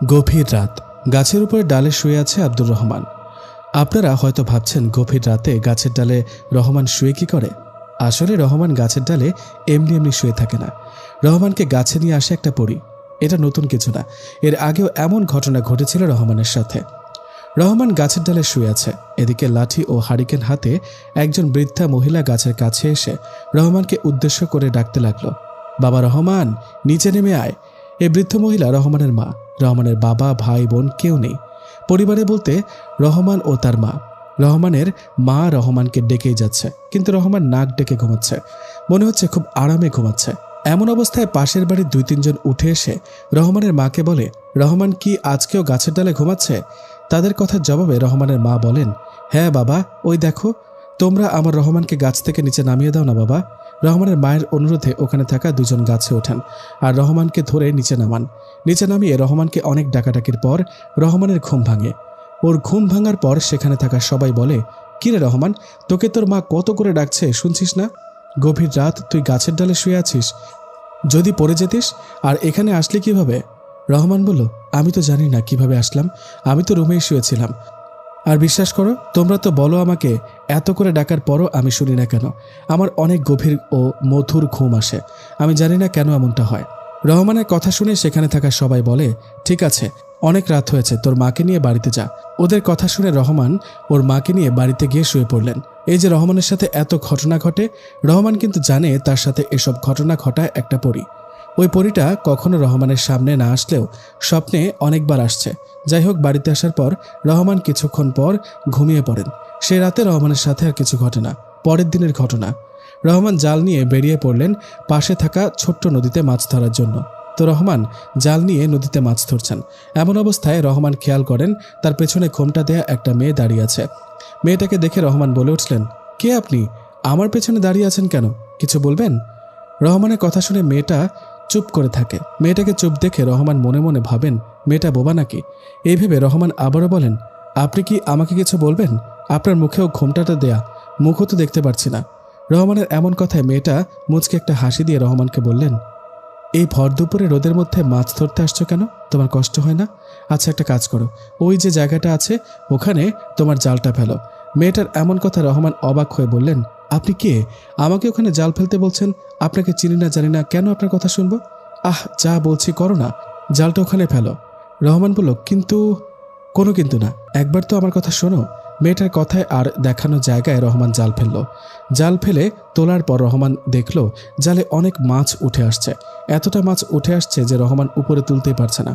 গভীর রাত, গাছের উপরে ডালে শুয়ে আছে আব্দুর রহমান। আপনারা হয়তো ভাবছেন গভীর রাতে গাছের ডালে রহমান শুয়ে কি করে। আসলে রহমান গাছের ডালে এমনি এমনি শুয়ে থাকে না। রহমানকে গাছে নিয়ে আসে একটা পরী। এটা নতুন কিছু না, এর আগেও এমন ঘটনা ঘটেছিল রহমানের সাথে। রহমান গাছের ডালে শুয়ে আছে, এদিকে লাঠি ও হারিকেন হাতে একজন বৃদ্ধা মহিলা গাছের কাছে এসে রহমানকে উদ্দেশ্য করে ডাকতে লাগলো, বাবা রহমান, নিচে নেমে আয়। এই বৃদ্ধ মহিলা রহমানের মা। রহমানের বাবা, ভাই, বোন কেউ নেই পরিবারে বলতে রহমান ও তার মা। রহমানের মা রহমানকে ডেকেই যাচ্ছে, কিন্তু রহমান নাক ডেকে ঘুমাচ্ছে। মনে হচ্ছে খুব আরামে ঘুমাচ্ছে। এমন অবস্থায় পাশের বাড়ির 2-3 জন উঠে এসে রহমানের মাকে বলে, রহমান কি আজকেও গাছের ডালে ঘুমাচ্ছে? তাদের কথার জবাবে রহমানের মা বলেন, হ্যাঁ বাবা, ওই দেখো, তোমরা আমার রহমানকে গাছ থেকে নিচে নামিয়ে দাও না বাবা। রহমানের মায়ের অনুরোধে ওখানে থাকা 2 জন গাছে ওঠেন আর রহমানকে ধরে নিচে নামান। নিচে নামিয়ে রহমানকে অনেক ডাকাডাকির পর রহমানের ঘুম ভাঙে। ওর ঘুম ভাঙার পর সেখানে থাকা সবাই বলে, কিরে রহমান, তোকে তোর মা কত করে ডাকছে শুনছিস না? গভীর রাত তুই গাছের ডালে শুয়ে আছিস, যদি পড়ে যেতিস। আর এখানে আসলি কিভাবে? রহমান বলল, আমি তো জানি না কিভাবে আসলাম, আমি তো রুমেই শুয়েছিলাম। আর বিশ্বাস করো, তোমরা তো বলো আমাকে, এত করে ডাকার পরও আমি শুনি না কেন। আমার অনেক গভীর ও মধুর ঘুম আসে, আমি জানি না কেন এমনটা হয়। রহমানের কথা শুনে সেখানে থাকা সবাই বলে, ঠিক আছে, অনেক রাত হয়েছে, তোর মাকে নিয়ে বাড়িতে যা। ওদের কথা শুনে রহমান ওর মাকে নিয়ে বাড়িতে গিয়ে শুয়ে পড়লেন। এই যে রহমানের সাথে এত ঘটনা ঘটে, রহমান কিন্তু জানে তার সাথে এসব ঘটনা ঘটায় একটা পরী। ওই পরীটা কখনো রহমানের সামনে না আসলেও স্বপ্নে অনেকবার আসছে। যাই হোক, বাড়িতে আসার পর রহমান কিছুক্ষণ পর ঘুমিয়ে পড়েন। সে রাতে রহমানের সাথে আর কিছু ঘটে না। পরের দিনের ঘটনা, রহমান জাল নিয়ে বেরিয়ে পড়লেন পাশে থাকা ছোট্ট নদীতে মাছ ধরার জন্য। তো রহমান জাল নিয়ে নদীতে মাছ ধরছেন। এমন অবস্থায় রহমান খেয়াল করেন তার পেছনে ঘোমটা দেয়া একটা মেয়ে দাঁড়িয়ে আছে। মেয়েটাকে দেখে রহমান বলে উঠলেন, কে আপনি? আমার পেছনে দাঁড়িয়ে আছেন কেন? কিছু বলবেন? রহমানের কথা শুনে মেয়েটা চুপ করে থাকে। মেয়েটাকে চুপ দেখে রহমান মনে মনে ভাবেন, মেয়েটা বোবা নাকি? এই ভেবে রহমান আবারও বলেন, আপনি কি আমাকে কিছু বলবেন? আপনার মুখেও ঘোমটাটা দেয়া, মুখও তো দেখতে পারছি না। রহমানের এমন কথায় মেয়েটা মুচকে একটা হাসি দিয়ে রহমানকে বললেন, এই ভর দুপুরে রোদের মধ্যে মাছ ধরতে আসছো কেন? তোমার কষ্ট হয় না? আচ্ছা, একটা কাজ করো, ওই যে জায়গাটা আছে ওখানে তোমার জালটা ফেলো। মেয়েটার এমন কথা রহমান অবাক হয়ে বললেন, আপনি কে? আমাকে ওখানে জাল ফেলতে বলছেন? আপনাকে চিনি না জানি না, কেন আপনার কথা শুনবো? যা বলছি করো না, জালটা ওখানে ফেলো। রহমান বলল, কিন্তু? কোনো কিন্তু না, একবার তো আমার কথা শোনো। মেয়েটার কথায় আর দেখানো জায়গায় রহমান জাল ফেলল। জাল ফেলে তোলার পর রহমান দেখল জালে অনেক মাছ উঠে আসছে। এতটা মাছ উঠে আসছে যে রহমান উপরে তুলতেই পারছে না।